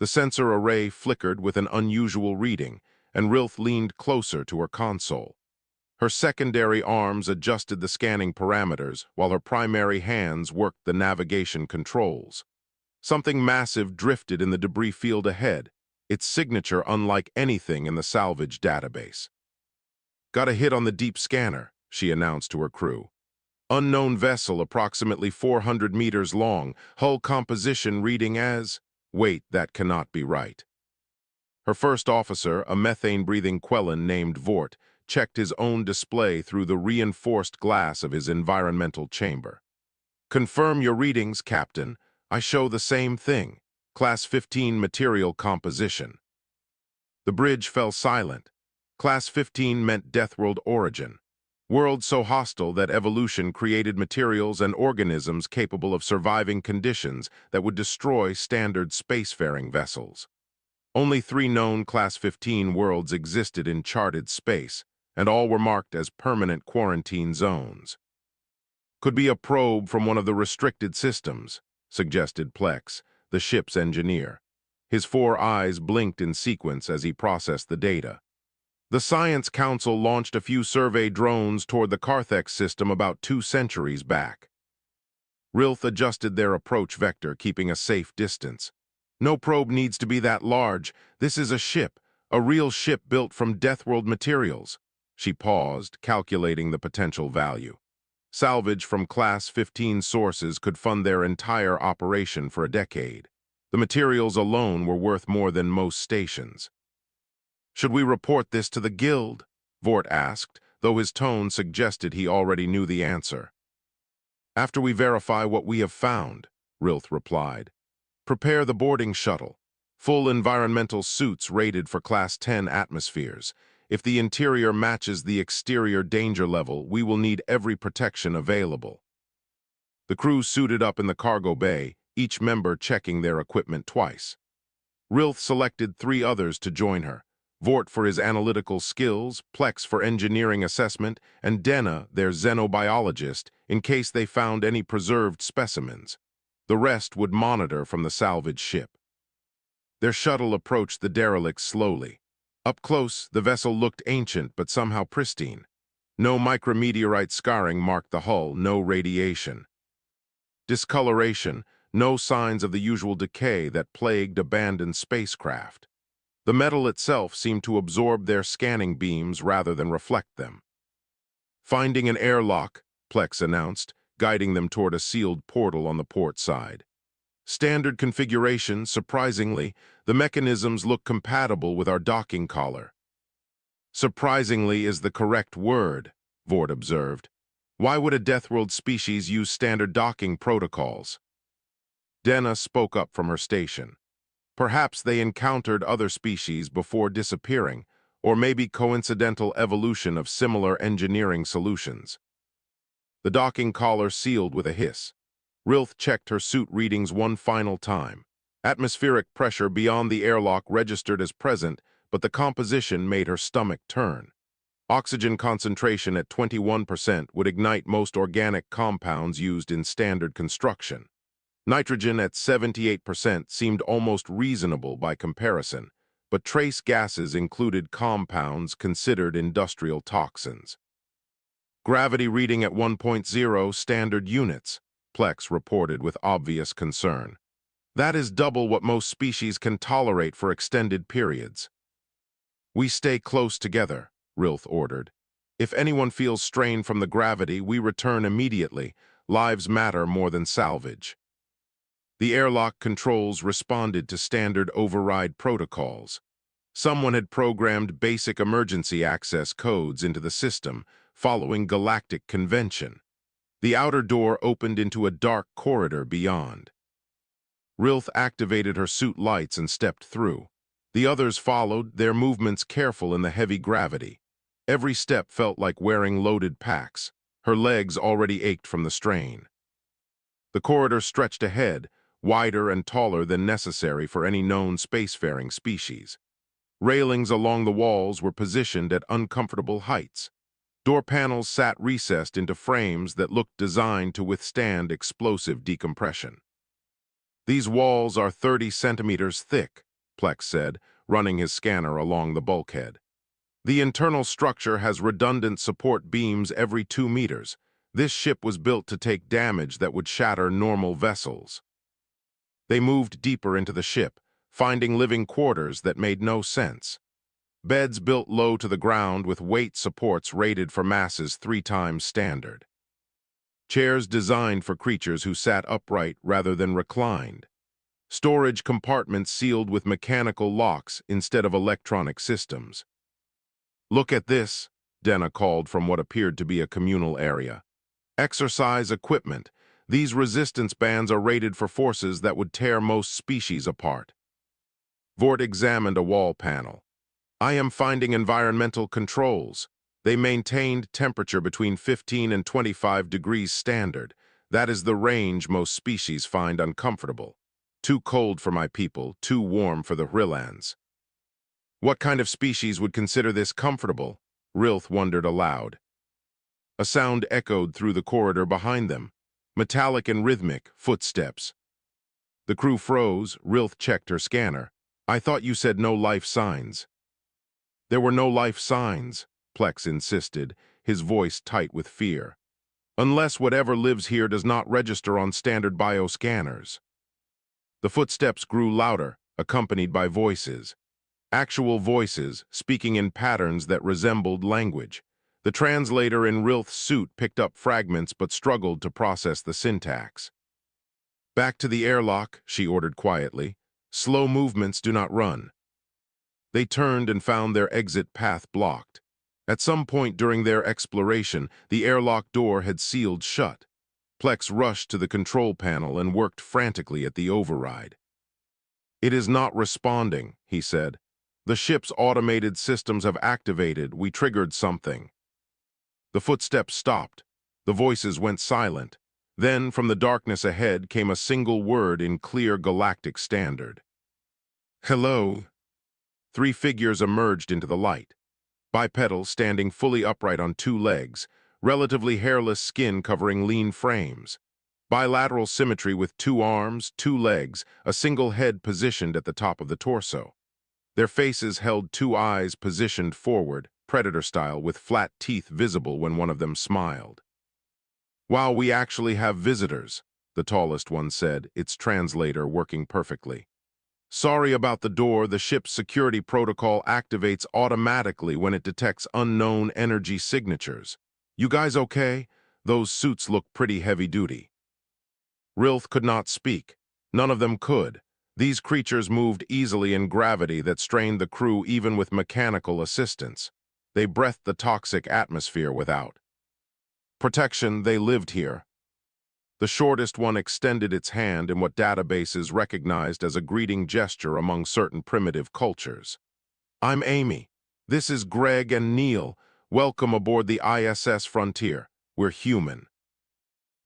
The sensor array flickered with an unusual reading, and Rilth leaned closer to her console. Her secondary arms adjusted the scanning parameters, while her primary hands worked the navigation controls. Something massive drifted in the debris field ahead, its signature unlike anything in the salvage database. "Got a hit on the deep scanner," she announced to her crew. "Unknown vessel approximately 400 meters long, hull composition reading as... Wait, that cannot be right." Her first officer, a methane-breathing Quellan named Vort, checked his own display through the reinforced glass of his environmental chamber. "Confirm your readings, Captain. I show the same thing. Class-15 material composition." The bridge fell silent. Class-15 meant Deathworld origin. World so hostile that evolution created materials and organisms capable of surviving conditions that would destroy standard spacefaring vessels. Only 3 known Class-15 worlds existed in charted space, and all were marked as permanent quarantine zones. "Could be a probe from one of the restricted systems," suggested Plex, the ship's engineer. His 4 eyes blinked in sequence as he processed the data. "The Science Council launched a few survey drones toward the Carthex system about 2 centuries back." Rilth adjusted their approach vector, keeping a safe distance. "No probe needs to be that large. This is a real ship built from Deathworld materials." She paused, calculating the potential value. Salvage from Class-15 sources could fund their entire operation for a decade. The materials alone were worth more than most stations. "Should we report this to the Guild?" Vort asked, though his tone suggested he already knew the answer. "After we verify what we have found," Rilth replied. "Prepare the boarding shuttle. Full environmental suits rated for Class 10 atmospheres. If the interior matches the exterior danger level, we will need every protection available." The crew suited up in the cargo bay, each member checking their equipment twice. Rilth selected 3 others to join her: Vort for his analytical skills, Plex for engineering assessment, and Denna, their xenobiologist, in case they found any preserved specimens. The rest would monitor from the salvage ship. Their shuttle approached the derelict slowly. Up close, the vessel looked ancient but somehow pristine. No micrometeorite scarring marked the hull, no radiation. Discoloration, no signs of the usual decay that plagued abandoned spacecraft. The metal itself seemed to absorb their scanning beams rather than reflect them. "Finding an airlock," Plex announced, guiding them toward a sealed portal on the port side. "Standard configuration, surprisingly, the mechanisms look compatible with our docking collar." "Surprisingly is the correct word," Vort observed. "Why would a Deathworld species use standard docking protocols?" Denna spoke up from her station. "Perhaps they encountered other species before disappearing, or maybe coincidental evolution of similar engineering solutions." The docking collar sealed with a hiss. Rilth checked her suit readings one final time. Atmospheric pressure beyond the airlock registered as present, but the composition made her stomach turn. Oxygen concentration at 21% would ignite most organic compounds used in standard construction. Nitrogen at 78% seemed almost reasonable by comparison, but trace gases included compounds considered industrial toxins. "Gravity reading at 1.0 standard units," Plex reported with obvious concern. "That is double what most species can tolerate for extended periods." "We stay close together," Rilth ordered. "If anyone feels strain from the gravity, we return immediately. Lives matter more than salvage." The airlock controls responded to standard override protocols. Someone had programmed basic emergency access codes into the system, following galactic convention. The outer door opened into a dark corridor beyond. Rilth activated her suit lights and stepped through. The others followed, their movements careful in the heavy gravity. Every step felt like wearing loaded packs. Her legs already ached from the strain. The corridor stretched ahead, wider and taller than necessary for any known spacefaring species. Railings along the walls were positioned at uncomfortable heights. Door panels sat recessed into frames that looked designed to withstand explosive decompression. "These walls are 30 centimeters thick," Plex said, running his scanner along the bulkhead. The internal structure has redundant support beams every 2 meters. This ship was built to take damage that would shatter normal vessels. They moved deeper into the ship, finding living quarters that made no sense. Beds built low to the ground with weight supports rated for masses 3 times standard. Chairs designed for creatures who sat upright rather than reclined. Storage compartments sealed with mechanical locks instead of electronic systems. "Look at this," Denna called from what appeared to be a communal area. "Exercise equipment. These resistance bands are rated for forces that would tear most species apart." Vort examined a wall panel. "I am finding environmental controls. They maintained temperature between 15 and 25 degrees standard. That is the range most species find uncomfortable. Too cold for my people, too warm for the Hrillans." What kind of species would consider this comfortable? Rilth wondered aloud. A sound echoed through the corridor behind them. Metallic and rhythmic, footsteps. The crew froze. Rilth checked her scanner. "I thought you said no life signs." "There were no life signs," Plex insisted, his voice tight with fear. "Unless whatever lives here does not register on standard bioscanners." The footsteps grew louder, accompanied by voices. Actual voices, speaking in patterns that resembled language. The translator in Rilth's suit picked up fragments but struggled to process the syntax. "Back to the airlock," she ordered quietly. "Slow movements do not run." They turned and found their exit path blocked. At some point during their exploration, the airlock door had sealed shut. Plex rushed to the control panel and worked frantically at the override. "It is not responding," he said. "The ship's automated systems have activated. We triggered something." The footsteps stopped. The voices went silent. Then, from the darkness ahead, came a single word in clear galactic standard. "Hello." 3 figures emerged into the light. Bipedal, standing fully upright on 2 legs, relatively hairless skin covering lean frames. Bilateral symmetry with 2 arms, 2 legs, a single head positioned at the top of the torso. Their faces held 2 eyes positioned forward, predator style, with flat teeth visible when one of them smiled. "Wow, we actually have visitors," the tallest one said, its translator working perfectly. "Sorry about the door. The ship's security protocol activates automatically when it detects unknown energy signatures. You guys okay? Those suits look pretty heavy-duty." Rilth could not speak. None of them could. These creatures moved easily in gravity that strained the crew even with mechanical assistance. They breathed the toxic atmosphere without protection. They lived here. The shortest one extended its hand in what databases recognized as a greeting gesture among certain primitive cultures. "I'm Amy. This is Greg and Neil. Welcome aboard the ISS Frontier. We're human."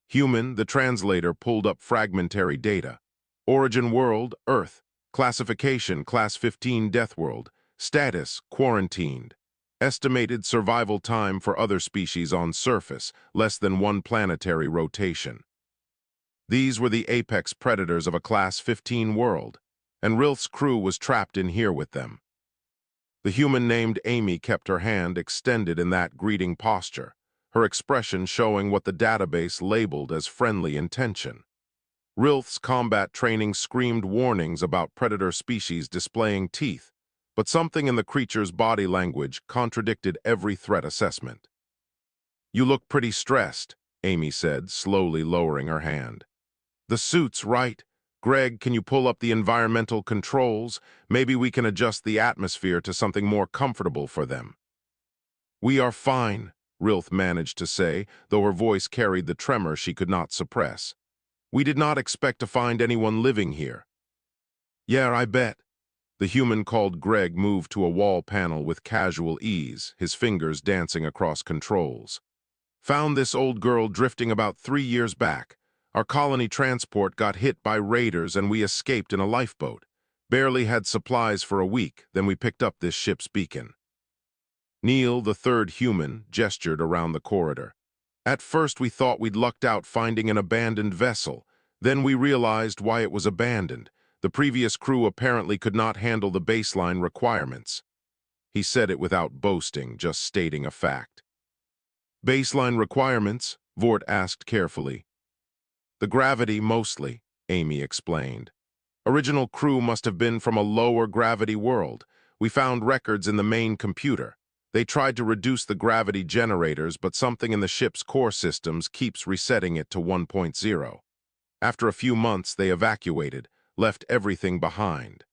Human, the translator pulled up fragmentary data. Origin world, Earth. Classification, Class-15 Deathworld. Status, quarantined. Estimated survival time for other species on surface, less than 1 planetary rotation. These were the apex predators of a Class-15 world, and Rilth's crew was trapped in here with them. The human named Amy kept her hand extended in that greeting posture, her expression showing what the database labeled as friendly intention. Rilth's combat training screamed warnings about predator species displaying teeth, but something in the creature's body language contradicted every threat assessment. "You look pretty stressed," Amy said, slowly lowering her hand. "The suit's right. Greg, can you pull up the environmental controls? Maybe we can adjust the atmosphere to something more comfortable for them." "We are fine," Rilth managed to say, though her voice carried the tremor she could not suppress. "We did not expect to find anyone living here." "Yeah, I bet." The human called Greg moved to a wall panel with casual ease, his fingers dancing across controls. "Found this old girl drifting about 3 years back. Our colony transport got hit by raiders and we escaped in a lifeboat. Barely had supplies for a week, then we picked up this ship's beacon." Neil, the 3rd human, gestured around the corridor. "At first we thought we'd lucked out finding an abandoned vessel. Then we realized why it was abandoned. The previous crew apparently could not handle the baseline requirements. He said it without boasting, just stating a fact. Baseline requirements? Vort asked carefully. The gravity, mostly, Amy explained. Original crew must have been from a lower gravity world. We found records in the main computer. They tried to reduce the gravity generators, but something in the ship's core systems keeps resetting it to 1.0. After a few months, they evacuated, left everything behind.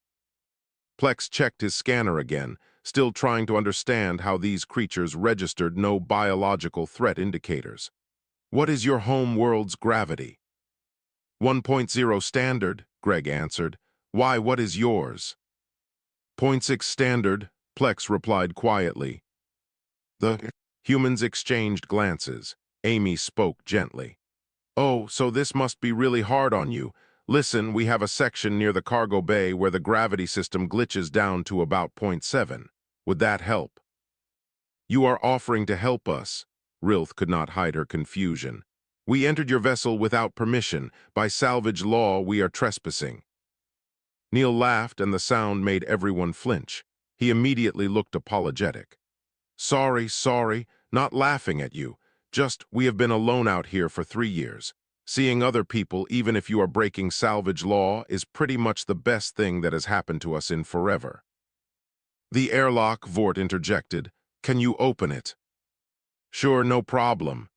Plex checked his scanner again, still trying to understand how these creatures registered no biological threat indicators. What is your home world's gravity? 1.0 standard, Greg answered. Why, what is yours? 0. 0.6 standard, Plex replied quietly. The humans exchanged glances. Amy spoke gently. Oh, so this must be really hard on you. Listen, we have a section near the cargo bay where the gravity system glitches down to about 0.7. Would that help? You are offering to help us. Rilth could not hide her confusion. We entered your vessel without permission. By salvage law, we are trespassing. Neil laughed, and the sound made everyone flinch. He immediately looked apologetic. Sorry, not laughing at you. Just, we have been alone out here for 3 years. Seeing other people, even if you are breaking salvage law, is pretty much the best thing that has happened to us in forever. The airlock, Vort interjected. Can you open it? Sure, no problem.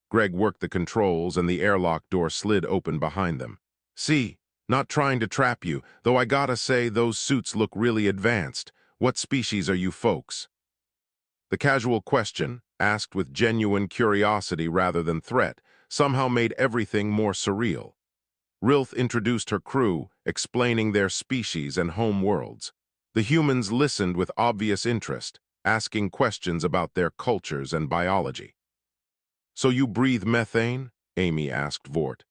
Greg worked the controls, and the airlock door slid open behind them. See, not trying to trap you, though I gotta say those suits look really advanced. What species are you folks? The casual question, asked with genuine curiosity rather than threat, somehow made everything more surreal. Rilth introduced her crew, explaining their species and home worlds. The humans listened with obvious interest, asking questions about their cultures and biology. So you breathe methane? Amy asked Vort.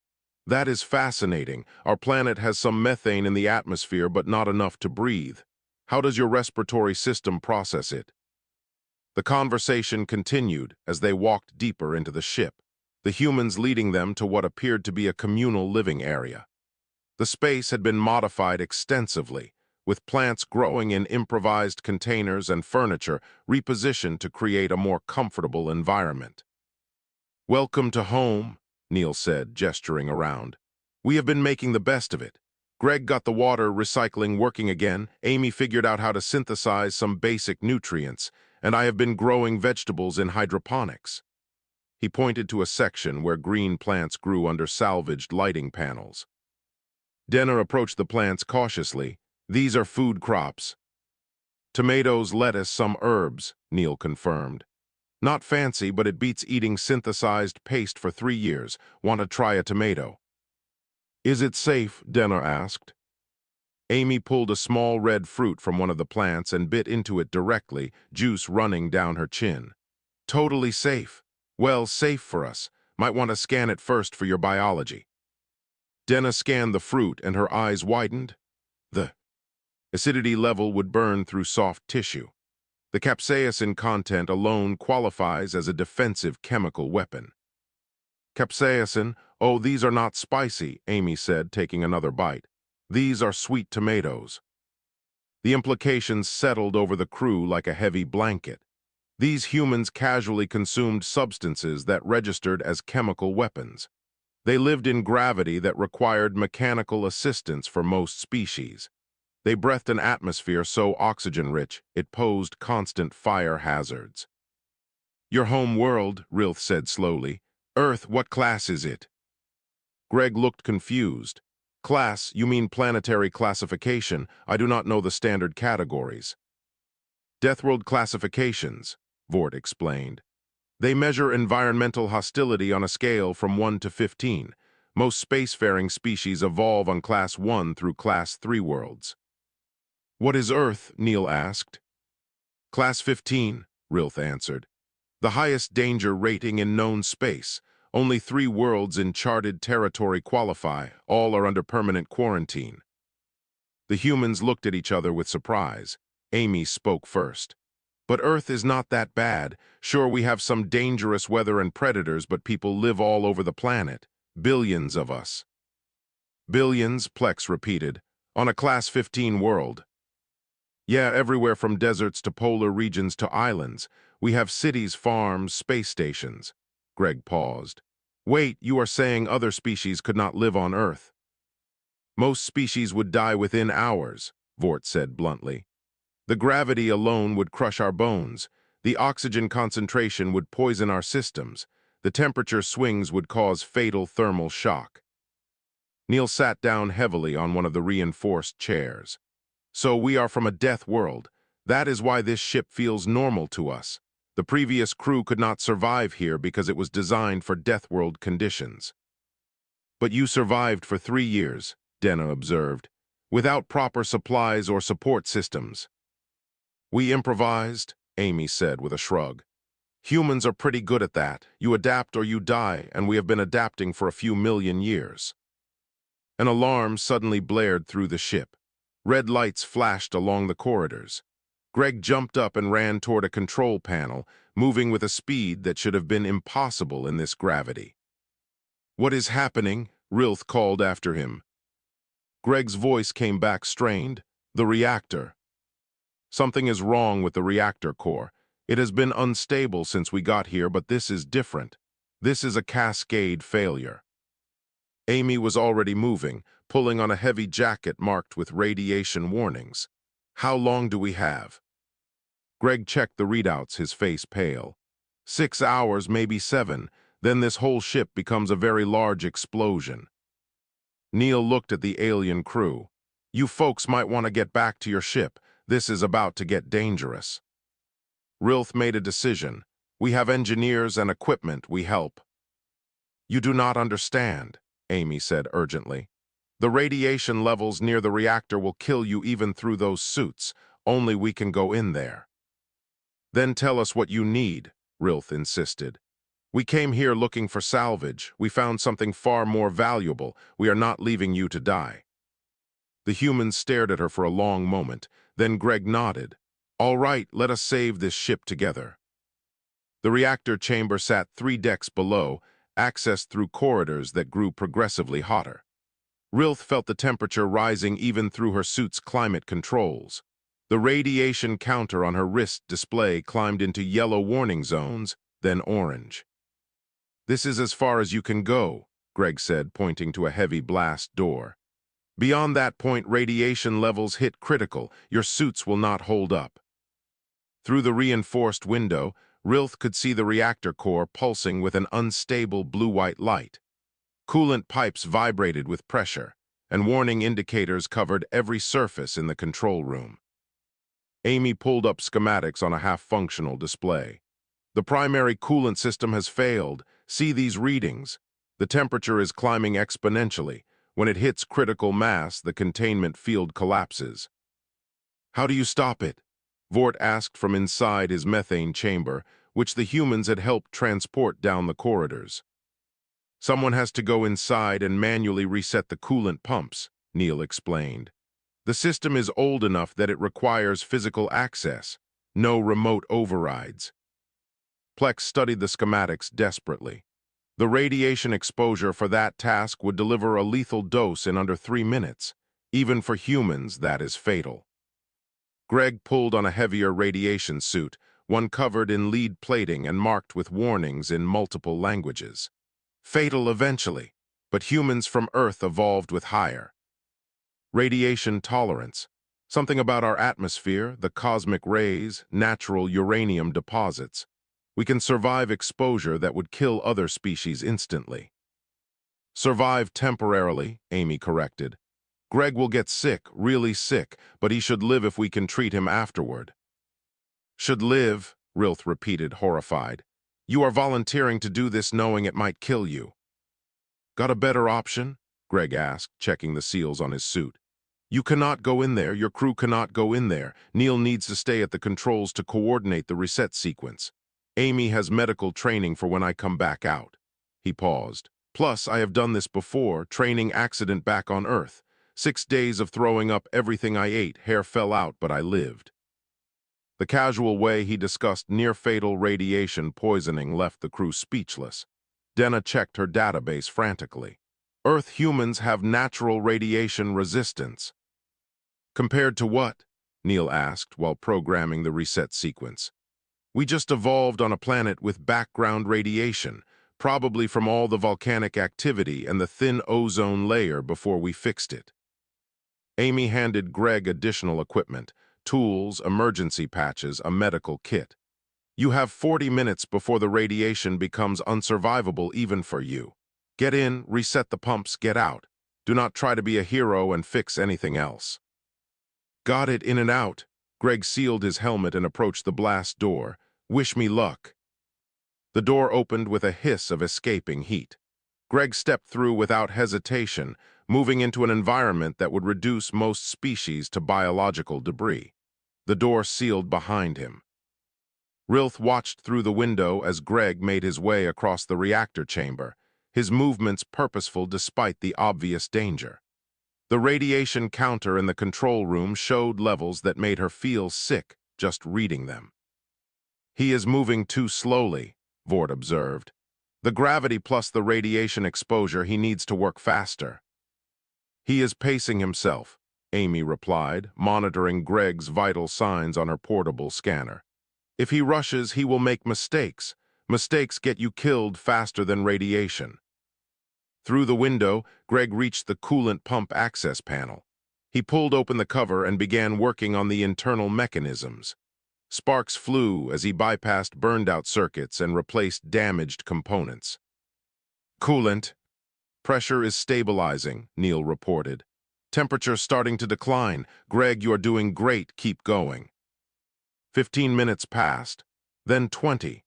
That is fascinating. Our planet has some methane in the atmosphere, but not enough to breathe. How does your respiratory system process it? The conversation continued as they walked deeper into the ship, the humans leading them to what appeared to be a communal living area. The space had been modified extensively, with plants growing in improvised containers and furniture repositioned to create a more comfortable environment. Welcome to home, Neil said, gesturing around. We have been making the best of it. Greg got the water recycling working again, Amy figured out how to synthesize some basic nutrients, and I have been growing vegetables in hydroponics. He pointed to a section where green plants grew under salvaged lighting panels. Denner approached the plants cautiously. These are food crops. Tomatoes, lettuce, some herbs, Neil confirmed. Not fancy, but it beats eating synthesized paste for 3 years. Want to try a tomato? Is it safe? Denner asked. Amy pulled a small red fruit from one of the plants and bit into it directly, juice running down her chin. Totally safe. Well, safe for us. Might want to scan it first for your biology. Denna scanned the fruit and her eyes widened. The acidity level would burn through soft tissue. The capsaicin content alone qualifies as a defensive chemical weapon. Capsaicin? Oh, these are not spicy, Amy said, taking another bite. These are sweet tomatoes. The implications settled over the crew like a heavy blanket. These humans casually consumed substances that registered as chemical weapons. They lived in gravity that required mechanical assistance for most species. They breathed an atmosphere so oxygen-rich it posed constant fire hazards. Your home world, Rilth said slowly. Earth, what class is it? Greg looked confused. Class, you mean planetary classification. I do not know the standard categories. Deathworld classifications, Vort explained. They measure environmental hostility on a scale from 1 to 15. Most spacefaring species evolve on Class 1 through Class 3 worlds. What is Earth? Neil asked. Class 15, Rilth answered. The highest danger rating in known space. Only 3 worlds in charted territory qualify. All are under permanent quarantine. The humans looked at each other with surprise. Amy spoke first. But Earth is not that bad. Sure, we have some dangerous weather and predators, but people live all over the planet. Billions of us. Billions, Plex repeated. On a Class-15 world. Yeah, everywhere from deserts to polar regions to islands. We have cities, farms, space stations. Greg paused. Wait, you are saying other species could not live on Earth? Most species would die within hours, Vort said bluntly. The gravity alone would crush our bones. The oxygen concentration would poison our systems. The temperature swings would cause fatal thermal shock. Neil sat down heavily on one of the reinforced chairs. So we are from a death world. That is why this ship feels normal to us. The previous crew could not survive here because it was designed for Deathworld conditions. But you survived for 3 years, Denna observed, without proper supplies or support systems. We improvised, Amy said with a shrug. Humans are pretty good at that. You adapt or you die, and we have been adapting for a few million years. An alarm suddenly blared through the ship. Red lights flashed along the corridors. Greg jumped up and ran toward a control panel, moving with a speed that should have been impossible in this gravity. What is happening? Rilth called after him. Greg's voice came back strained. The reactor. Something is wrong with the reactor core. It has been unstable since we got here, but this is different. This is a cascade failure. Amy was already moving, pulling on a heavy jacket marked with radiation warnings. How long do we have? Greg checked the readouts, his face pale. 6 hours, maybe 7. Then this whole ship becomes a very large explosion. Neil looked at the alien crew. You folks might want to get back to your ship. This is about to get dangerous. Rilth made a decision. We have engineers and equipment, we help. You do not understand, Amy said urgently. The radiation levels near the reactor will kill you even through those suits. Only we can go in there. Then tell us what you need, Rilth insisted. We came here looking for salvage. We found something far more valuable. We are not leaving you to die. The humans stared at her for a long moment. Then Greg nodded. All right, let us save this ship together. The reactor chamber sat 3 decks below, accessed through corridors that grew progressively hotter. Rilth felt the temperature rising even through her suit's climate controls. The radiation counter on her wrist display climbed into yellow warning zones, then orange. This is as far as you can go, Greg said, pointing to a heavy blast door. Beyond that point, radiation levels hit critical. Your suits will not hold up. Through the reinforced window, Rilth could see the reactor core pulsing with an unstable blue-white light. Coolant pipes vibrated with pressure, and warning indicators covered every surface in the control room. Amy pulled up schematics on a half-functional display. The primary coolant system has failed. See these readings. The temperature is climbing exponentially. When it hits critical mass, the containment field collapses. How do you stop it? Vort asked from inside his methane chamber, which the humans had helped transport down the corridors. Someone has to go inside and manually reset the coolant pumps, Neil explained. The system is old enough that it requires physical access, no remote overrides. Plex studied the schematics desperately. The radiation exposure for that task would deliver a lethal dose in under 3 minutes. Even for humans, that is fatal. Greg pulled on a heavier radiation suit, one covered in lead plating and marked with warnings in multiple languages. Fatal eventually, but humans from Earth evolved with higher radiation tolerance. Something about our atmosphere, the cosmic rays, natural uranium deposits. We can survive exposure that would kill other species instantly. Survive temporarily, Amy corrected. Greg will get sick, really sick, but he should live if we can treat him afterward. Should live, Rilth repeated, horrified. You are volunteering to do this knowing it might kill you. Got a better option? Greg asked, checking the seals on his suit. You cannot go in there. Your crew cannot go in there. Neil needs to stay at the controls to coordinate the reset sequence. Amy has medical training for when I come back out. He paused. Plus, I have done this before, training accident back on Earth. 6 days of throwing up everything I ate, hair fell out, but I lived. The casual way he discussed near-fatal radiation poisoning left the crew speechless. Denna checked her database frantically. Earth humans have natural radiation resistance. Compared to what? Neil asked while programming the reset sequence. We just evolved on a planet with background radiation, probably from all the volcanic activity and the thin ozone layer before we fixed it. Amy handed Greg additional equipment, tools, emergency patches, a medical kit. You have 40 minutes before the radiation becomes unsurvivable even for you. Get in, reset the pumps, get out. Do not try to be a hero and fix anything else. Got it, in and out. Greg sealed his helmet and approached the blast door. Wish me luck. The door opened with a hiss of escaping heat. Greg stepped through without hesitation, moving into an environment that would reduce most species to biological debris. The door sealed behind him. Rilth watched through the window as Greg made his way across the reactor chamber, his movements purposeful despite the obvious danger. The radiation counter in the control room showed levels that made her feel sick just reading them. He is moving too slowly, Vought observed. The gravity plus the radiation exposure, he needs to work faster. He is pacing himself, Amy replied, monitoring Greg's vital signs on her portable scanner. If he rushes, he will make mistakes. Mistakes get you killed faster than radiation. Through the window, Greg reached the coolant pump access panel. He pulled open the cover and began working on the internal mechanisms. Sparks flew as he bypassed burned-out circuits and replaced damaged components. Coolant. Pressure is stabilizing, Neil reported. Temperature starting to decline. Greg, you are doing great. Keep going. 15 minutes passed, then 20.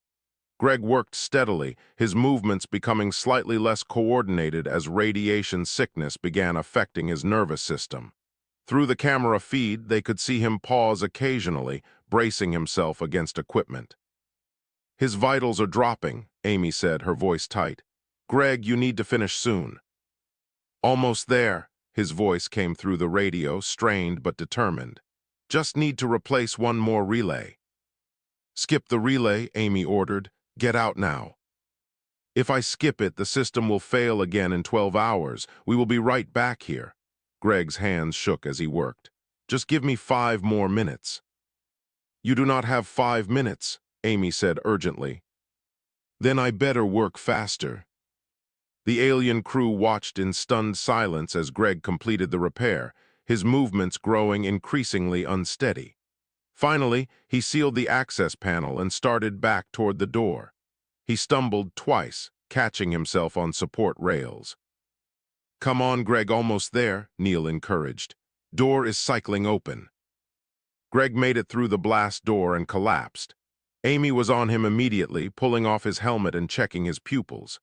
Greg worked steadily, his movements becoming slightly less coordinated as radiation sickness began affecting his nervous system. Through the camera feed, they could see him pause occasionally, bracing himself against equipment. His vitals are dropping, Amy said, her voice tight. Greg, you need to finish soon. Almost there, his voice came through the radio, strained but determined. Just need to replace one more relay. Skip the relay, Amy ordered. Get out now. If I skip it, the system will fail again in 12 hours. We will be right back here. Greg's hands shook as he worked. Just give me 5 more minutes. You do not have 5 minutes, Amy said urgently. Then I better work faster. The alien crew watched in stunned silence as Greg completed the repair, his movements growing increasingly unsteady. Finally, he sealed the access panel and started back toward the door. He stumbled twice, catching himself on support rails. Come on, Greg, almost there, Neil encouraged. Door is cycling open. Greg made it through the blast door and collapsed. Amy was on him immediately, pulling off his helmet and checking his pupils.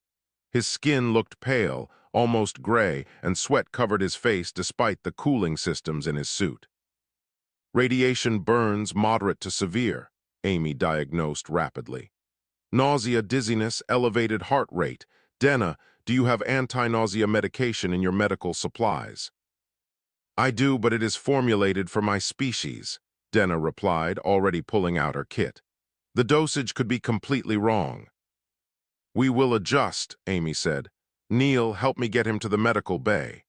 His skin looked pale, almost gray, and sweat covered his face despite the cooling systems in his suit. Radiation burns moderate to severe, Amy diagnosed rapidly. Nausea, dizziness, elevated heart rate. Denna, do you have anti-nausea medication in your medical supplies? I do, but it is formulated for my species, Denna replied, already pulling out her kit. The dosage could be completely wrong. We will adjust, Amy said. Neil, help me get him to the medical bay.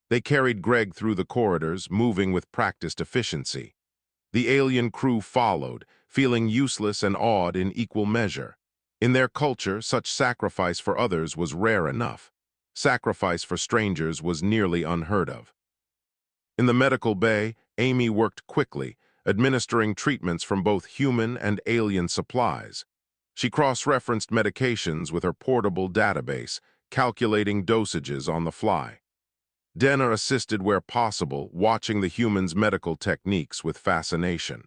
They carried Greg through the corridors, moving with practiced efficiency. The alien crew followed, feeling useless and awed in equal measure. In their culture, such sacrifice for others was rare enough. Sacrifice for strangers was nearly unheard of. In the medical bay, Amy worked quickly, administering treatments from both human and alien supplies. She cross-referenced medications with her portable database, calculating dosages on the fly. Denna assisted where possible, watching the human's medical techniques with fascination.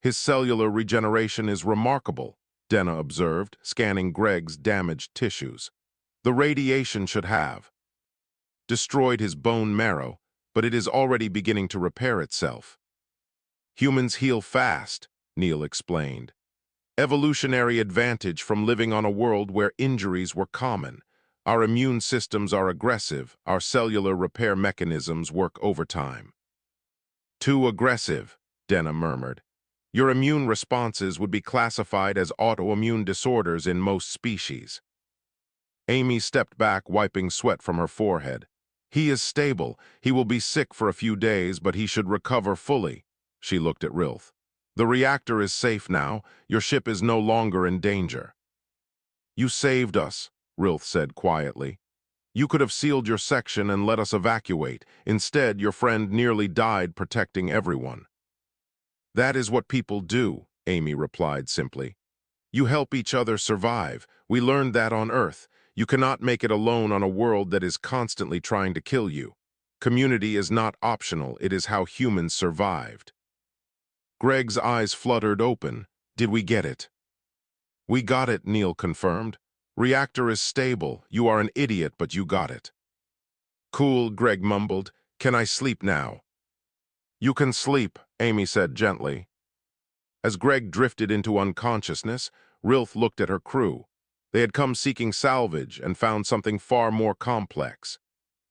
His cellular regeneration is remarkable, Denna observed, scanning Greg's damaged tissues. The radiation should have destroyed his bone marrow, but it is already beginning to repair itself. Humans heal fast, Neil explained. Evolutionary advantage from living on a world where injuries were common. Our immune systems are aggressive, our cellular repair mechanisms work overtime. Too aggressive, Denna murmured. Your immune responses would be classified as autoimmune disorders in most species. Amy stepped back, wiping sweat from her forehead. He is stable. He will be sick for a few days, but he should recover fully. She looked at Rilth. The reactor is safe now. Your ship is no longer in danger. You saved us, Rilth said quietly. You could have sealed your section and let us evacuate. Instead, your friend nearly died protecting everyone. That is what people do, Amy replied simply. You help each other survive. We learned that on Earth. You cannot make it alone on a world that is constantly trying to kill you. Community is not optional. It is how humans survived. Greg's eyes fluttered open. Did we get it? We got it, Neil confirmed. Reactor is stable. You are an idiot, but you got it. Cool, Greg mumbled. Can I sleep now? You can sleep, Amy said gently. As Greg drifted into unconsciousness, Rilth looked at her crew. They had come seeking salvage and found something far more complex.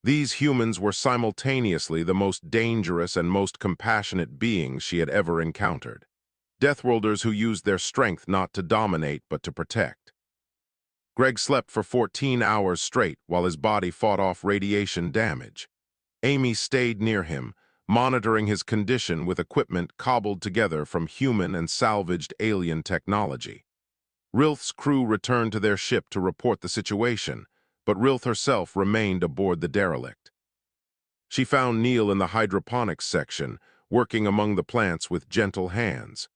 These humans were simultaneously the most dangerous and most compassionate beings she had ever encountered. Deathworlders who used their strength not to dominate but to protect. Greg slept for 14 hours straight while his body fought off radiation damage. Amy stayed near him, monitoring his condition with equipment cobbled together from human and salvaged alien technology. Rilth's crew returned to their ship to report the situation, but Rilth herself remained aboard the derelict. She found Neil in the hydroponics section, working among the plants with gentle hands.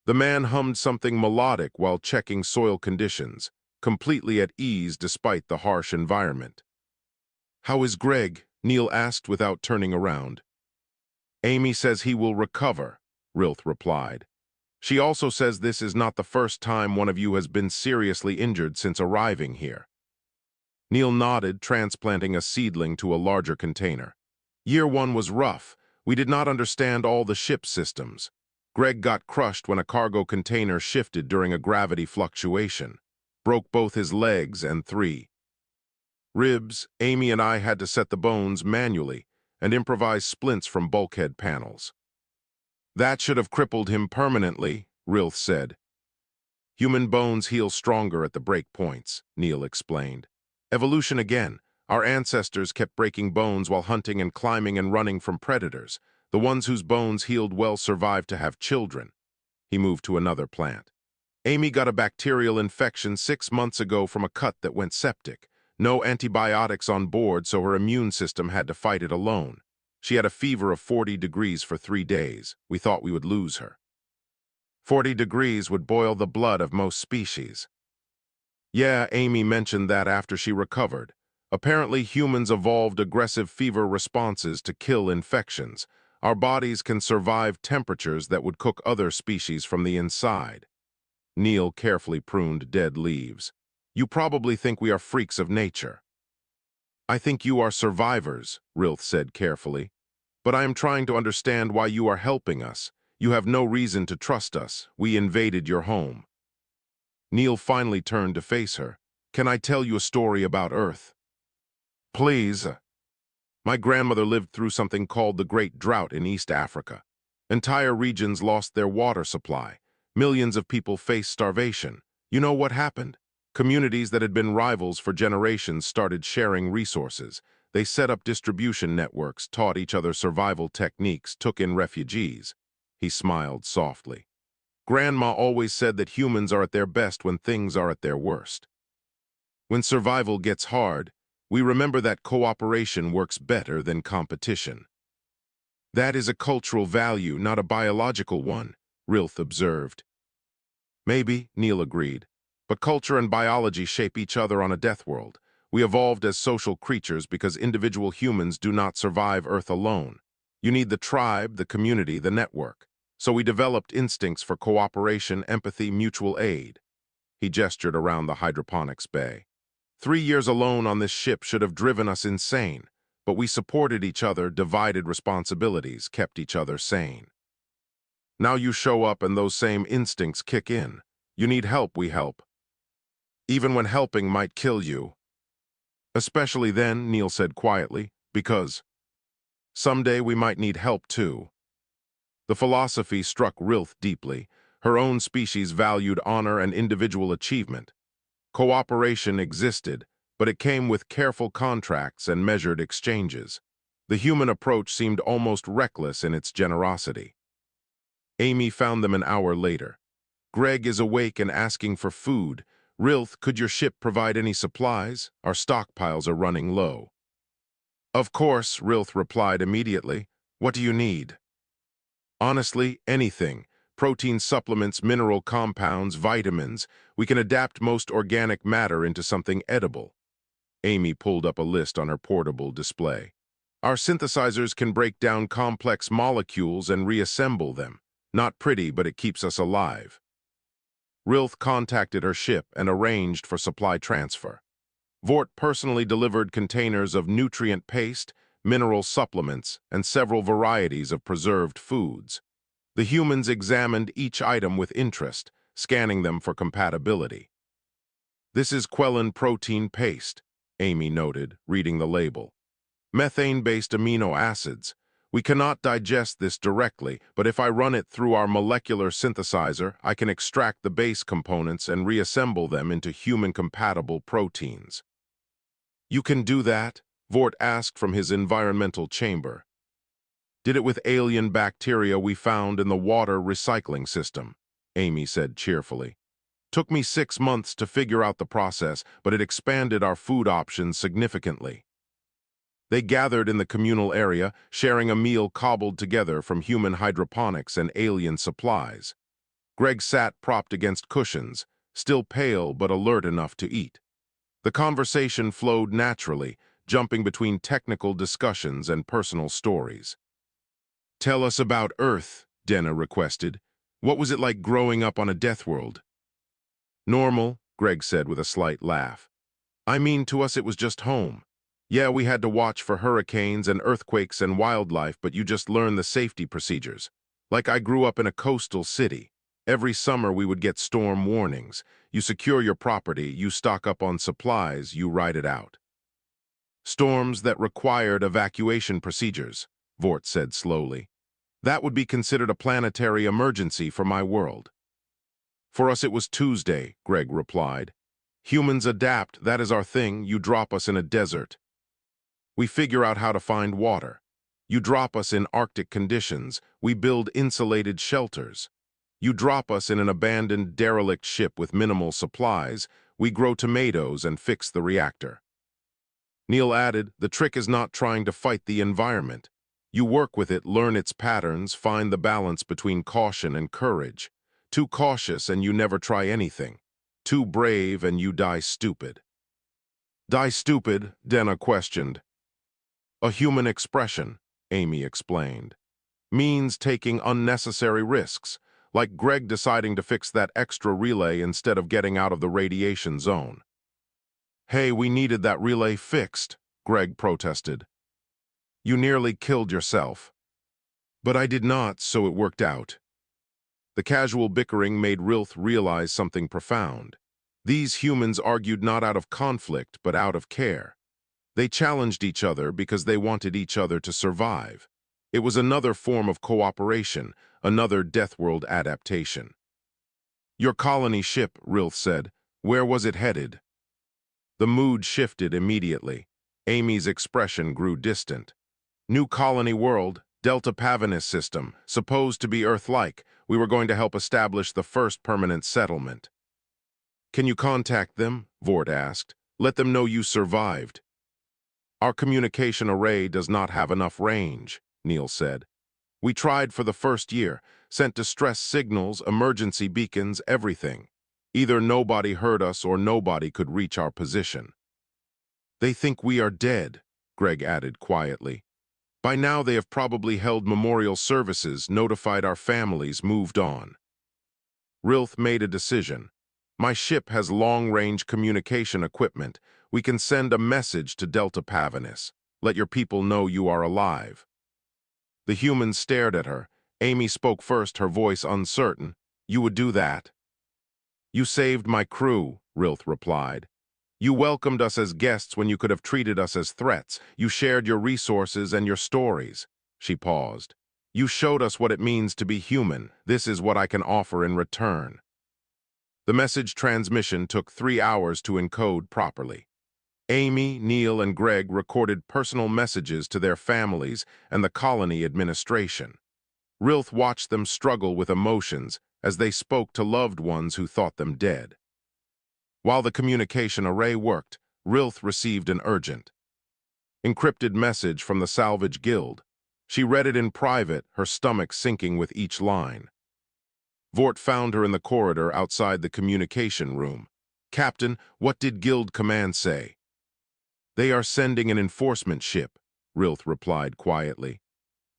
The man hummed something melodic while checking soil conditions, completely at ease despite the harsh environment. How is Greg? Neil asked without turning around. Amy says he will recover, Rilth replied. She also says this is not the first time one of you has been seriously injured since arriving here. Neil nodded, transplanting a seedling to a larger container. Year 1 was rough. We did not understand all the ship systems. Greg got crushed when a cargo container shifted during a gravity fluctuation. Broke both his legs and 3 ribs. Amy and I had to set the bones manually and improvise splints from bulkhead panels. That should have crippled him permanently, Rilth said. Human bones heal stronger at the break points, Neil explained. Evolution again. Our ancestors kept breaking bones while hunting and climbing and running from predators. The ones whose bones healed well survived to have children. He moved to another plant. Amy got a bacterial infection 6 months ago from a cut that went septic. No antibiotics on board, so her immune system had to fight it alone. She had a fever of 40 degrees for 3 days. We thought we would lose her. 40 degrees would boil the blood of most species. Yeah, Amy mentioned that after she recovered. Apparently, humans evolved aggressive fever responses to kill infections. Our bodies can survive temperatures that would cook other species from the inside. Neil carefully pruned dead leaves. You probably think we are freaks of nature. I think you are survivors, Rilth said carefully. But I am trying to understand why you are helping us. You have no reason to trust us. We invaded your home. Neil finally turned to face her. Can I tell you a story about Earth? Please. My grandmother lived through something called the Great Drought in East Africa. Entire regions lost their water supply. Millions of people faced starvation. You know what happened? Communities that had been rivals for generations started sharing resources. They set up distribution networks, taught each other survival techniques, took in refugees. He smiled softly. Grandma always said that humans are at their best when things are at their worst. When survival gets hard, we remember that cooperation works better than competition. That is a cultural value, not a biological one, Rilth observed. Maybe, Neil agreed. But culture and biology shape each other on a death world. We evolved as social creatures because individual humans do not survive Earth alone. You need the tribe, the community, the network. So we developed instincts for cooperation, empathy, mutual aid. He gestured around the hydroponics bay. 3 years alone on this ship should have driven us insane, but we supported each other, divided responsibilities, kept each other sane. Now you show up and those same instincts kick in. You need help, we help. Even when helping might kill you. Especially then, Neil said quietly, because someday we might need help too. The philosophy struck Rilth deeply. Her own species valued honor and individual achievement. Cooperation existed, but it came with careful contracts and measured exchanges. The human approach seemed almost reckless in its generosity. Amy found them an hour later. Greg is awake and asking for food. Rilth, could your ship provide any supplies? Our stockpiles are running low. Of course, Rilth replied immediately. What do you need? Honestly, anything. Protein supplements, mineral compounds, vitamins. We can adapt most organic matter into something edible. Amy pulled up a list on her portable display. Our synthesizers can break down complex molecules and reassemble them. Not pretty, but it keeps us alive. Rilth contacted her ship and arranged for supply transfer. Vort personally delivered containers of nutrient paste, mineral supplements, and several varieties of preserved foods. The humans examined each item with interest, scanning them for compatibility. This is Quellin protein paste, Amy noted, reading the label. Methane-based amino acids. We cannot digest this directly, but if I run it through our molecular synthesizer, I can extract the base components and reassemble them into human-compatible proteins. You can do that? Vort asked from his environmental chamber. Did it with alien bacteria we found in the water recycling system, Amy said cheerfully. Took me 6 months to figure out the process, but it expanded our food options significantly. They gathered in the communal area, sharing a meal cobbled together from human hydroponics and alien supplies. Greg sat propped against cushions, still pale but alert enough to eat. The conversation flowed naturally, jumping between technical discussions and personal stories. Tell us about Earth, Denna requested. What was it like growing up on a Deathworld? Normal, Greg said with a slight laugh. I mean, to us it was just home. Yeah, we had to watch for hurricanes and earthquakes and wildlife, but you just learn the safety procedures. Like I grew up in a coastal city. Every summer we would get storm warnings. You secure your property, you stock up on supplies, you ride it out. Storms that required evacuation procedures, Vort said slowly. That would be considered a planetary emergency for my world. For us it was Tuesday, Greg replied. Humans adapt, that is our thing. You drop us in a desert. We figure out how to find water. You drop us in Arctic conditions. We build insulated shelters. You drop us in an abandoned, derelict ship with minimal supplies. We grow tomatoes and fix the reactor. Neil added, the trick is not trying to fight the environment. You work with it, learn its patterns, find the balance between caution and courage. Too cautious and you never try anything. Too brave and you die stupid. Die stupid? Denna questioned. A human expression, Amy explained. Means taking unnecessary risks, like Greg deciding to fix that extra relay instead of getting out of the radiation zone. Hey, we needed that relay fixed, Greg protested. You nearly killed yourself. But I did not, so it worked out. The casual bickering made Rilth realize something profound. These humans argued not out of conflict, but out of care. They challenged each other because they wanted each other to survive. It was another form of cooperation, another Deathworld adaptation. Your colony ship, Rilth said. Where was it headed? The mood shifted immediately. Amy's expression grew distant. New colony world, Delta Pavanus system, supposed to be Earth-like. We were going to help establish the first permanent settlement. Can you contact them? Vort asked. Let them know you survived. Our communication array does not have enough range, Neil said. We tried for the first year, sent distress signals, emergency beacons, everything. Either nobody heard us or nobody could reach our position. They think we are dead, Greg added quietly. By now they have probably held memorial services, notified our families, moved on. Rilth made a decision. My ship has long-range communication equipment. We can send a message to Delta Pavanus. Let your people know you are alive. The humans stared at her. Amy spoke first, her voice uncertain. You would do that? You saved my crew, Rilth replied. You welcomed us as guests when you could have treated us as threats. You shared your resources and your stories. She paused. You showed us what it means to be human. This is what I can offer in return. The message transmission took 3 hours to encode properly. Amy, Neil, and Greg recorded personal messages to their families and the colony administration. Rilth watched them struggle with emotions as they spoke to loved ones who thought them dead. While the communication array worked, Rilth received an urgent, encrypted message from the Salvage Guild. She read it in private, her stomach sinking with each line. Vort found her in the corridor outside the communication room. "Captain, what did Guild Command say?" "They are sending an enforcement ship," Rilth replied quietly.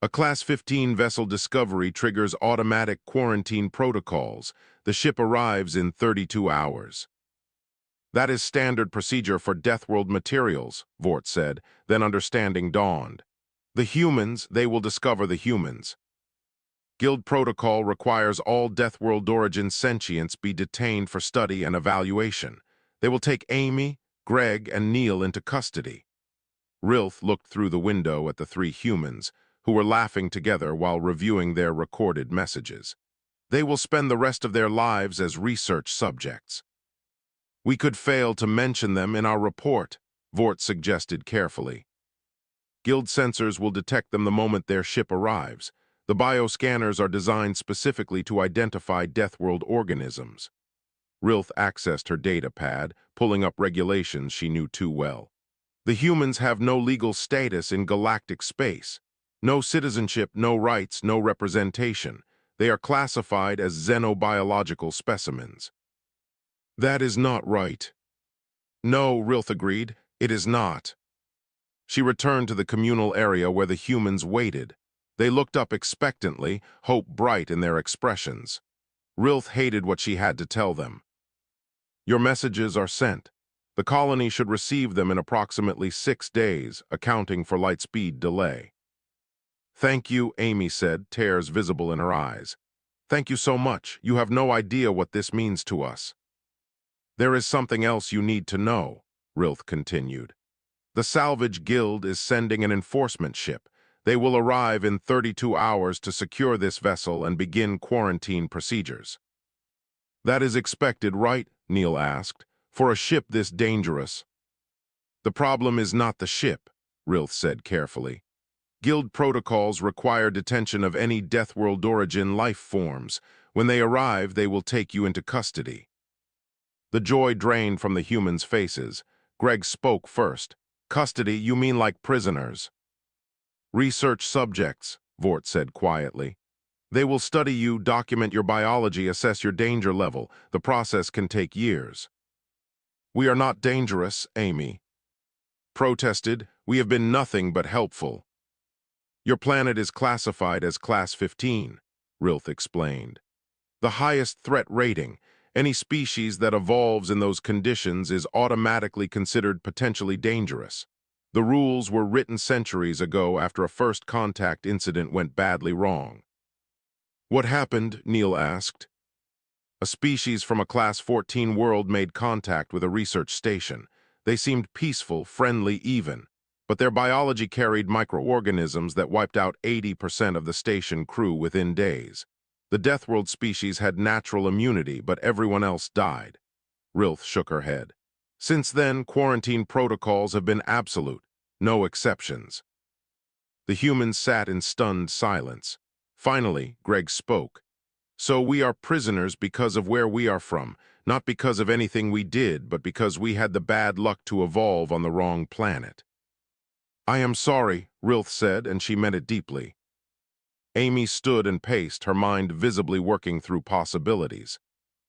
"A Class-15 vessel discovery triggers automatic quarantine protocols. The ship arrives in 32 hours. "That is standard procedure for Deathworld materials," Vort said, then understanding dawned. "The humans, they will discover the humans. Guild protocol requires all Deathworld origin sentients be detained for study and evaluation. They will take Amy, Greg, and Neil into custody." Rilth looked through the window at the three humans, who were laughing together while reviewing their recorded messages. "They will spend the rest of their lives as research subjects." "We could fail to mention them in our report," Vort suggested carefully. "Guild sensors will detect them the moment their ship arrives. The bioscanners are designed specifically to identify Deathworld organisms." Rilth accessed her data pad, pulling up regulations she knew too well. "The humans have no legal status in galactic space. No citizenship, no rights, no representation. They are classified as xenobiological specimens." "That is not right." "No," Rilth agreed, "it is not." She returned to the communal area where the humans waited. They looked up expectantly, hope bright in their expressions. Rilth hated what she had to tell them. "Your messages are sent. The colony should receive them in approximately 6 days, accounting for light-speed delay." "Thank you," Amy said, tears visible in her eyes. "Thank you so much. You have no idea what this means to us." "There is something else you need to know," Rilth continued. "The Salvage Guild is sending an enforcement ship. They will arrive in 32 hours to secure this vessel and begin quarantine procedures." "That is expected, right?" Neil asked. "For a ship this dangerous." "The problem is not the ship," Rilth said carefully. "Guild protocols require detention of any Deathworld origin life forms. When they arrive, they will take you into custody." The joy drained from the humans' faces. Greg spoke first. "Custody, you mean like prisoners?" "Research subjects," Vort said quietly. "They will study you, document your biology, assess your danger level. The process can take years." "We are not dangerous," Amy protested. "We have been nothing but helpful." "Your planet is classified as Class-15, Rilth explained. "The highest threat rating. Any species that evolves in those conditions is automatically considered potentially dangerous. The rules were written centuries ago after a first contact incident went badly wrong." "What happened?" Neil asked. "A species from a Class-14 world made contact with a research station. They seemed peaceful, friendly even, but their biology carried microorganisms that wiped out 80% of the station crew within days. The Deathworld species had natural immunity, but everyone else died." Rilth shook her head. "Since then, quarantine protocols have been absolute, no exceptions." The humans sat in stunned silence. Finally, Greg spoke. "So we are prisoners because of where we are from, not because of anything we did, but because we had the bad luck to evolve on the wrong planet." "I am sorry," Rilth said, and she meant it deeply. Amy stood and paced, her mind visibly working through possibilities.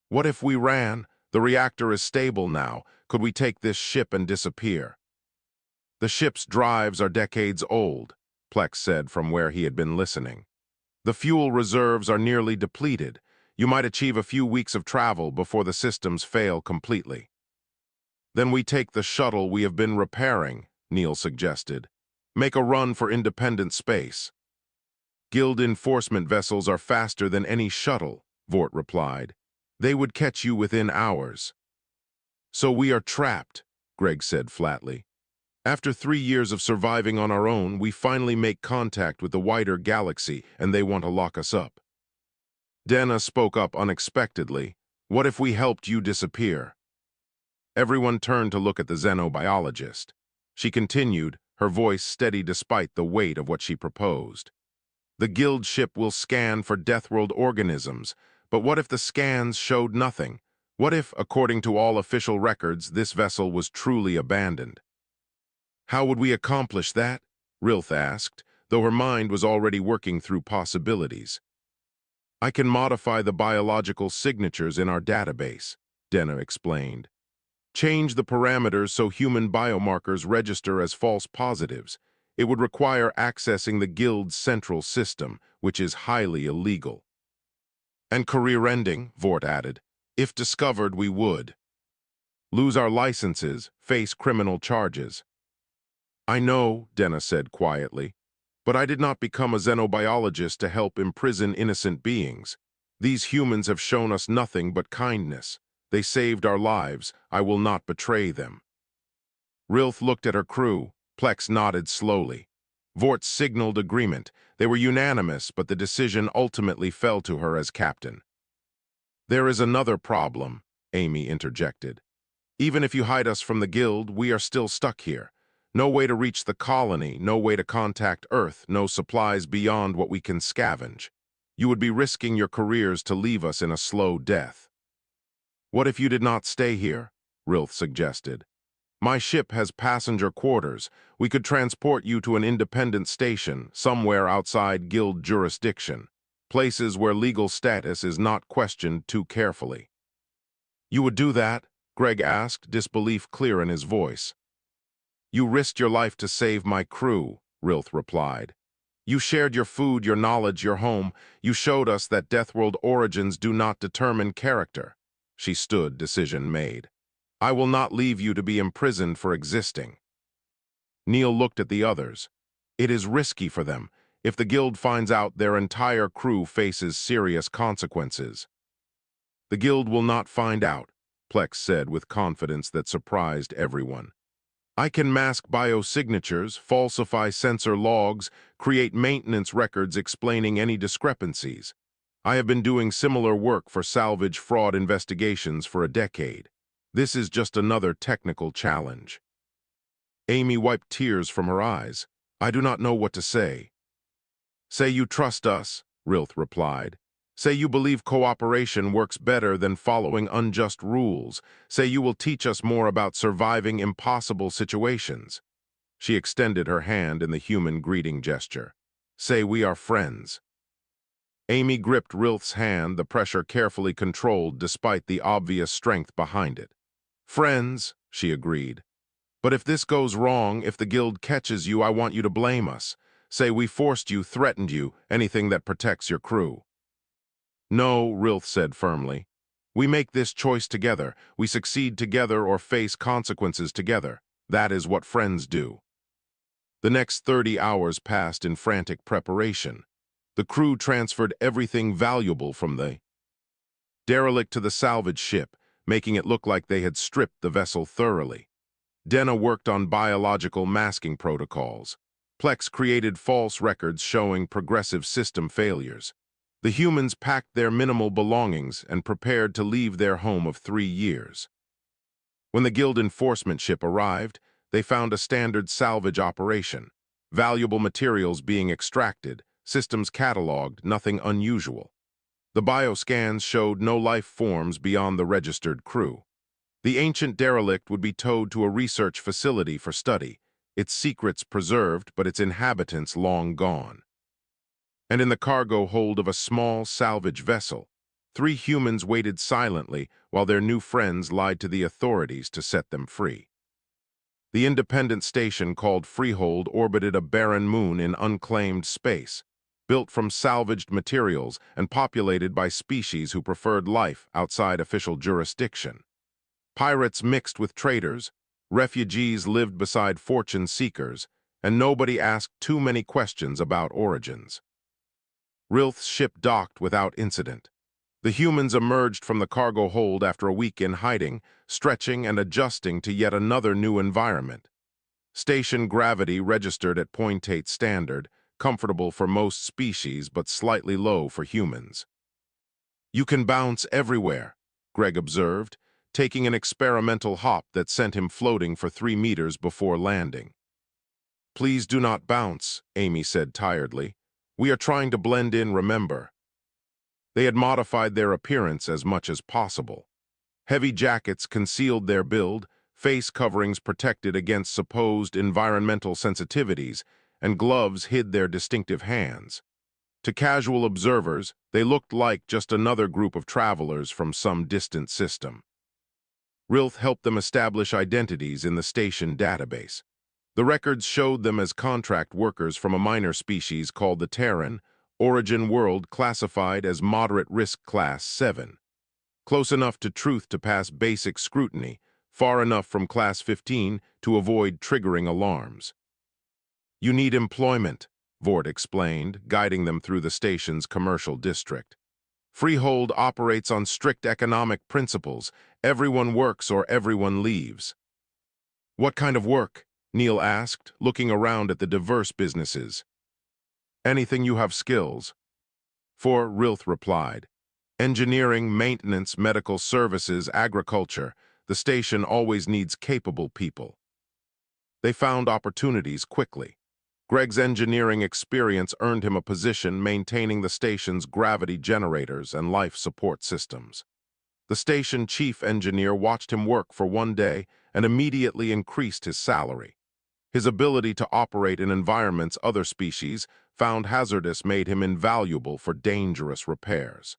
"What if we ran? The reactor is stable now. Could we take this ship and disappear?" "The ship's drives are decades old," Plex said from where he had been listening. "The fuel reserves are nearly depleted. You might achieve a few weeks of travel before the systems fail completely." "Then we take the shuttle we have been repairing," Neil suggested. "Make a run for independent space." "Guild enforcement vessels are faster than any shuttle," Vort replied. "They would catch you within hours." "So we are trapped," Greg said flatly. "After 3 years of surviving on our own, we finally make contact with the wider galaxy, and they want to lock us up." Dana spoke up unexpectedly. "What if we helped you disappear?" Everyone turned to look at the xenobiologist. She continued, her voice steady despite the weight of what she proposed. The guild ship will scan for Deathworld organisms, but what if the scans showed nothing? What if, according to all official records, this vessel was truly abandoned? How would we accomplish that? Rilth asked, though her mind was already working through possibilities. I can modify the biological signatures in our database, Denna explained. Change the parameters so human biomarkers register as false positives. It would require accessing the guild's central system, which is highly illegal. And career-ending, Vort added. If discovered, we would lose our licenses, face criminal charges. I know, Denna said quietly, but I did not become a xenobiologist to help imprison innocent beings. These humans have shown us nothing but kindness. They saved our lives. I will not betray them. Rilth looked at her crew. Plex nodded slowly. Vort signaled agreement. They were unanimous, but the decision ultimately fell to her as captain. There is another problem, Amy interjected. Even if you hide us from the guild, we are still stuck here. No way to reach the colony, no way to contact Earth, no supplies beyond what we can scavenge. You would be risking your careers to leave us in a slow death. What if you did not stay here? Rilth suggested. My ship has passenger quarters. We could transport you to an independent station, somewhere outside guild jurisdiction. Places where legal status is not questioned too carefully. You would do that? Greg asked, disbelief clear in his voice. You risked your life to save my crew, Rilth replied. You shared your food, your knowledge, your home. You showed us that Deathworld origins do not determine character. She stood, decision made. I will not leave you to be imprisoned for existing. Neil looked at the others. It is risky for them. If the guild finds out, their entire crew faces serious consequences. The guild will not find out, Plex said with confidence that surprised everyone. I can mask biosignatures, falsify sensor logs, create maintenance records explaining any discrepancies. I have been doing similar work for salvage fraud investigations for a decade. This is just another technical challenge. Amy wiped tears from her eyes. I do not know what to say. Say you trust us, Rilth replied. Say you believe cooperation works better than following unjust rules. Say you will teach us more about surviving impossible situations. She extended her hand in the human greeting gesture. Say we are friends. Amy gripped Rilth's hand, the pressure carefully controlled despite the obvious strength behind it. Friends, she agreed. But if this goes wrong, if the guild catches you, I want you to blame us. Say we forced you, threatened you, anything that protects your crew. No, Rilth said firmly. We make this choice together. We succeed together or face consequences together. That is what friends do. The next 30 hours passed in frantic preparation. The crew transferred everything valuable from the derelict to the salvage ship, making it look like they had stripped the vessel thoroughly. Denna worked on biological masking protocols. Plex created false records showing progressive system failures. The humans packed their minimal belongings and prepared to leave their home of 3 years. When the guild enforcement ship arrived, they found a standard salvage operation. Valuable materials being extracted, systems cataloged, nothing unusual. The bioscans showed no life forms beyond the registered crew. The ancient derelict would be towed to a research facility for study, its secrets preserved but its inhabitants long gone. And in the cargo hold of a small salvage vessel, 3 humans waited silently while their new friends lied to the authorities to set them free. The independent station called Freehold orbited a barren moon in unclaimed space, built from salvaged materials and populated by species who preferred life outside official jurisdiction. Pirates mixed with traders, refugees lived beside fortune seekers, and nobody asked too many questions about origins. Rilth's ship docked without incident. The humans emerged from the cargo hold after a week in hiding, stretching and adjusting to yet another new environment. Station gravity registered at 0.8 standard, comfortable for most species but slightly low for humans. You can bounce everywhere, Greg observed, taking an experimental hop that sent him floating for 3 meters before landing. "Please do not bounce," Amy said tiredly. "We are trying to blend in, remember." They had modified their appearance as much as possible. Heavy jackets concealed their build, face coverings protected against supposed environmental sensitivities, and gloves hid their distinctive hands. To casual observers, they looked like just another group of travelers from some distant system. Rilth helped them establish identities in the station database. The records showed them as contract workers from a minor species called the Terran, origin world classified as moderate risk class 7. Close enough to truth to pass basic scrutiny, far enough from Class 15 to avoid triggering alarms. "You need employment," Vort explained, guiding them through the station's commercial district. "Freehold operates on strict economic principles. Everyone works or everyone leaves." "What kind of work?" Neil asked, looking around at the diverse businesses. "Anything you have skills." For, Rilth replied. "Engineering, maintenance, medical services, agriculture. The station always needs capable people." They found opportunities quickly. Greg's engineering experience earned him a position maintaining the station's gravity generators and life support systems. The station chief engineer watched him work for 1 day and immediately increased his salary. His ability to operate in environments other species found hazardous made him invaluable for dangerous repairs.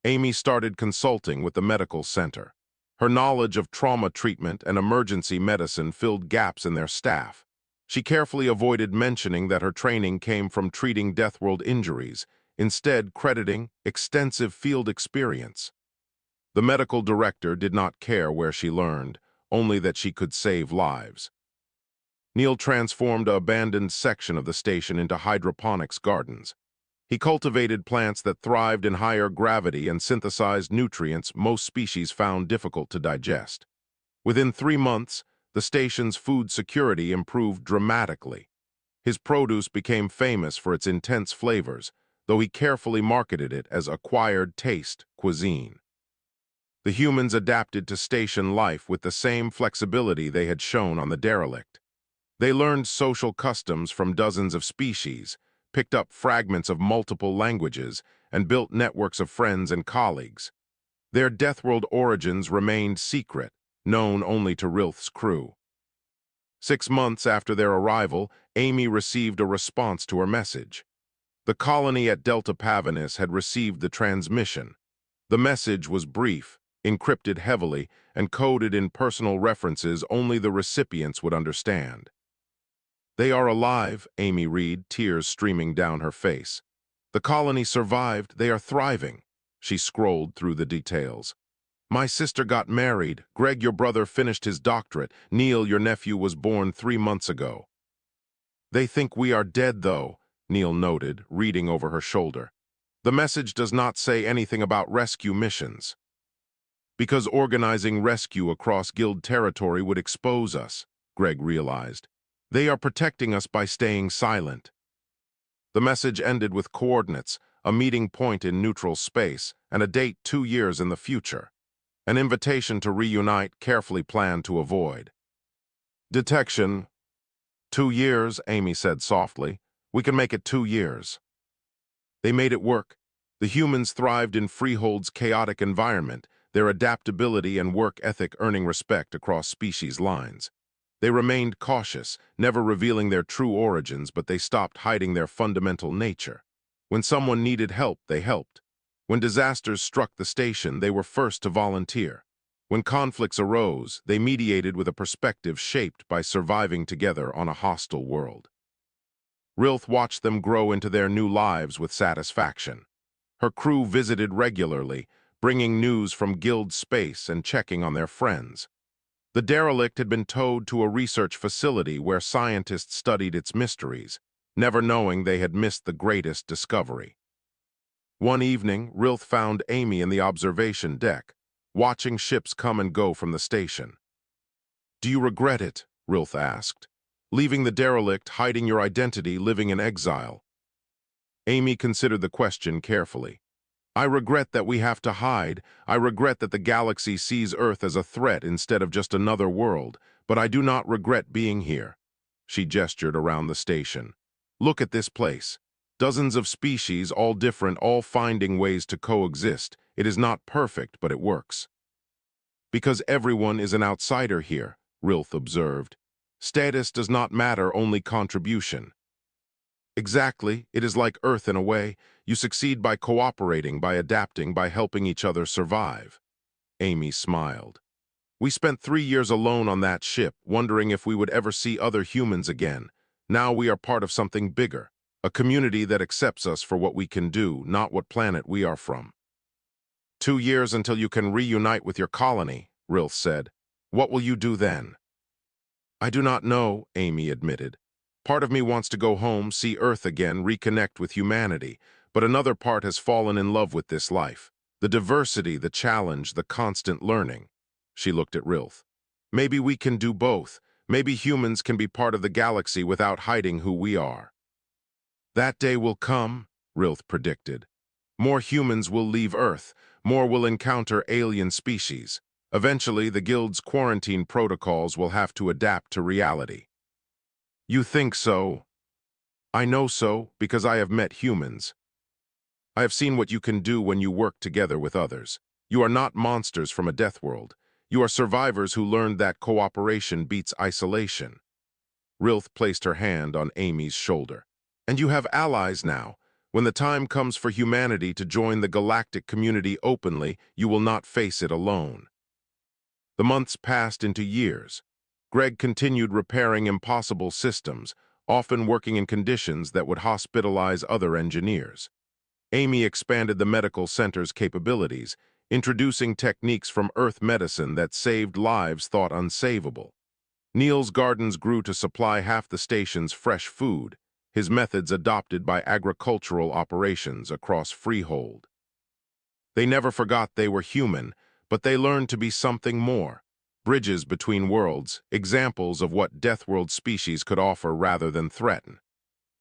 Amy started consulting with the medical center. Her knowledge of trauma treatment and emergency medicine filled gaps in their staff. She carefully avoided mentioning that her training came from treating Deathworld injuries, instead crediting extensive field experience. The medical director did not care where she learned, only that she could save lives. Neil transformed an abandoned section of the station into hydroponics gardens. He cultivated plants that thrived in higher gravity and synthesized nutrients most species found difficult to digest. Within 3 months, the station's food security improved dramatically. His produce became famous for its intense flavors, though he carefully marketed it as acquired taste cuisine. The humans adapted to station life with the same flexibility they had shown on the derelict. They learned social customs from dozens of species, picked up fragments of multiple languages, and built networks of friends and colleagues. Their Deathworld origins remained secret, known only to Rilth's crew. 6 months after their arrival, Amy received a response to her message. The colony at Delta Pavinus had received the transmission. The message was brief, encrypted heavily, and coded in personal references only the recipients would understand. "They are alive," Amy read, tears streaming down her face. "The colony survived, they are thriving." She scrolled through the details. "My sister got married, Greg, your brother, finished his doctorate, Neil, your nephew, was born 3 months ago." "They think we are dead, though," Neil noted, reading over her shoulder. "The message does not say anything about rescue missions." "Because organizing rescue across guild territory would expose us," Greg realized. "They are protecting us by staying silent." The message ended with coordinates, a meeting point in neutral space, and a date 2 years in the future. An invitation to reunite, carefully planned to avoid. "Detection." 2 years, Amy said softly. "We can make it 2 years." They made it work. The humans thrived in Freehold's chaotic environment, their adaptability and work ethic earning respect across species lines. They remained cautious, never revealing their true origins, but they stopped hiding their fundamental nature. When someone needed help, they helped. When disasters struck the station, they were first to volunteer. When conflicts arose, they mediated with a perspective shaped by surviving together on a hostile world. Rilth watched them grow into their new lives with satisfaction. Her crew visited regularly, bringing news from guild space and checking on their friends. The derelict had been towed to a research facility where scientists studied its mysteries, never knowing they had missed the greatest discovery. One evening, Rilth found Amy in the observation deck, watching ships come and go from the station. "Do you regret it?" Rilth asked. "Leaving the derelict, hiding your identity, living in exile?" Amy considered the question carefully. I regret that we have to hide. I regret that the galaxy sees Earth as a threat instead of just another world, but I do not regret being here." She gestured around the station. "Look at this place. Dozens of species, all different, all finding ways to coexist. It is not perfect, but it works." "Because everyone is an outsider here," Rilth observed. "Status does not matter, only contribution." "Exactly. It is like Earth in a way. You succeed by cooperating, by adapting, by helping each other survive." Amy smiled. "We spent 3 years alone on that ship, wondering if we would ever see other humans again. Now we are part of something bigger, a community that accepts us for what we can do, not what planet we are from." 2 years until you can reunite with your colony," Rilth said. "What will you do then?" "I do not know," Amy admitted. "Part of me wants to go home, see Earth again, reconnect with humanity, but another part has fallen in love with this life. The diversity, the challenge, the constant learning." She looked at Rilth. "Maybe we can do both. Maybe humans can be part of the galaxy without hiding who we are." "That day will come," Rilth predicted. "More humans will leave Earth. More will encounter alien species. Eventually, the Guild's quarantine protocols will have to adapt to reality." "You think so?" "I know so, because I have met humans. I have seen what you can do when you work together with others. You are not monsters from a Deathworld. You are survivors who learned that cooperation beats isolation." Rilth placed her hand on Amy's shoulder. "And you have allies now. When the time comes for humanity to join the galactic community openly, you will not face it alone." The months passed into years. Greg continued repairing impossible systems, often working in conditions that would hospitalize other engineers. Amy expanded the medical center's capabilities, introducing techniques from Earth medicine that saved lives thought unsavable. Neil's gardens grew to supply half the station's fresh food, his methods adopted by agricultural operations across Freehold. They never forgot they were human, but they learned to be something more. Bridges between worlds, examples of what Deathworld species could offer rather than threaten.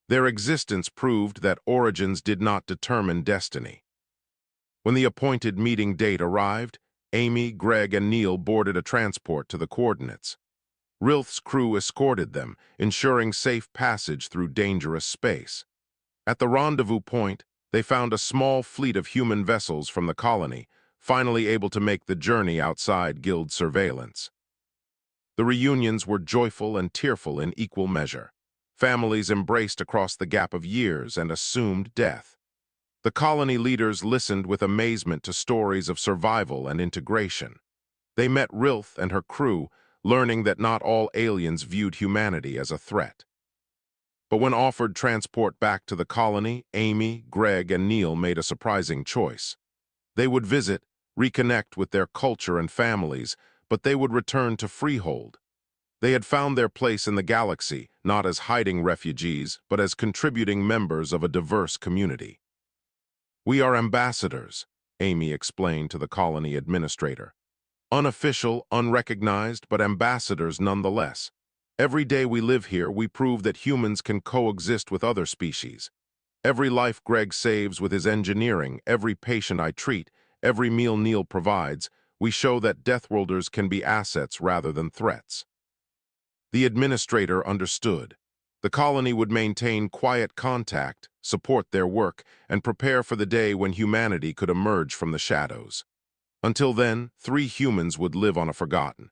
Their existence proved that origins did not determine destiny. When the appointed meeting date arrived, Amy, Greg, and Neil boarded a transport to the coordinates. Rilth's crew escorted them, ensuring safe passage through dangerous space. At the rendezvous point, they found a small fleet of human vessels from the colony, finally able to make the journey outside Guild surveillance. The reunions were joyful and tearful in equal measure. Families embraced across the gap of years and assumed death. The colony leaders listened with amazement to stories of survival and integration. They met Rilth and her crew, learning that not all aliens viewed humanity as a threat. But when offered transport back to the colony, Amy, Greg, and Neil made a surprising choice. They would visit, reconnect with their culture and families, but they would return to Freehold. They had found their place in the galaxy, not as hiding refugees, but as contributing members of a diverse community. "We are ambassadors," Amy explained to the colony administrator. "Unofficial, unrecognized, but ambassadors nonetheless. Every day we live here, we prove that humans can coexist with other species. Every life Greg saves with his engineering, every patient I treat, every meal Neil provides, we show that Deathworlders can be assets rather than threats." The administrator understood. The colony would maintain quiet contact, support their work, and prepare for the day when humanity could emerge from the shadows. Until then, 3 humans would live on a forgotten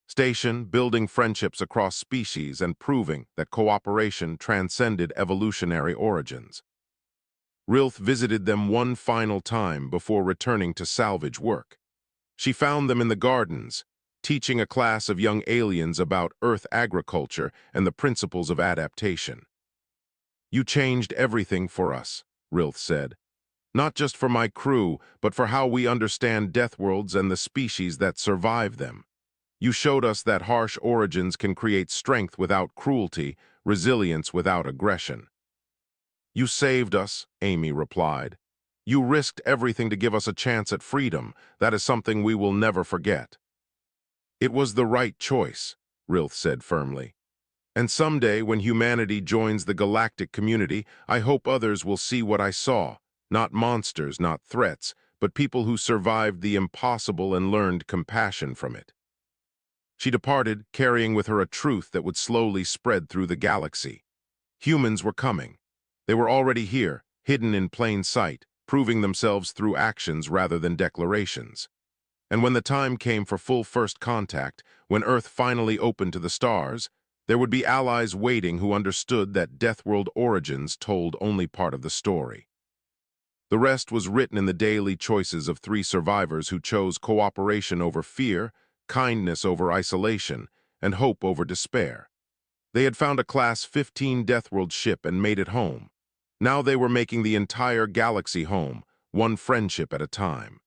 station, building friendships across species and proving that cooperation transcended evolutionary origins. Rilth visited them one final time before returning to salvage work. She found them in the gardens, teaching a class of young aliens about Earth agriculture and the principles of adaptation. "You changed everything for us," Rilth said. "Not just for my crew, but for how we understand Deathworlds and the species that survive them. You showed us that harsh origins can create strength without cruelty, resilience without aggression." "You saved us," Amy replied. "You risked everything to give us a chance at freedom. That is something we will never forget." "It was the right choice," Rilth said firmly. "And someday, when humanity joins the galactic community, I hope others will see what I saw, Not monsters, not threats, but people who survived the impossible and learned compassion from it. She departed, carrying with her a truth that would slowly spread through the galaxy. Humans were coming. They were already here, hidden in plain sight, proving themselves through actions rather than declarations. And when the time came for full first contact, when Earth finally opened to the stars, there would be allies waiting who understood that Deathworld origins told only part of the story. The rest was written in the daily choices of three survivors who chose cooperation over fear, kindness over isolation, and hope over despair. They had found a Class-15 Deathworld ship and made it home. Now they were making the entire galaxy home, one friendship at a time.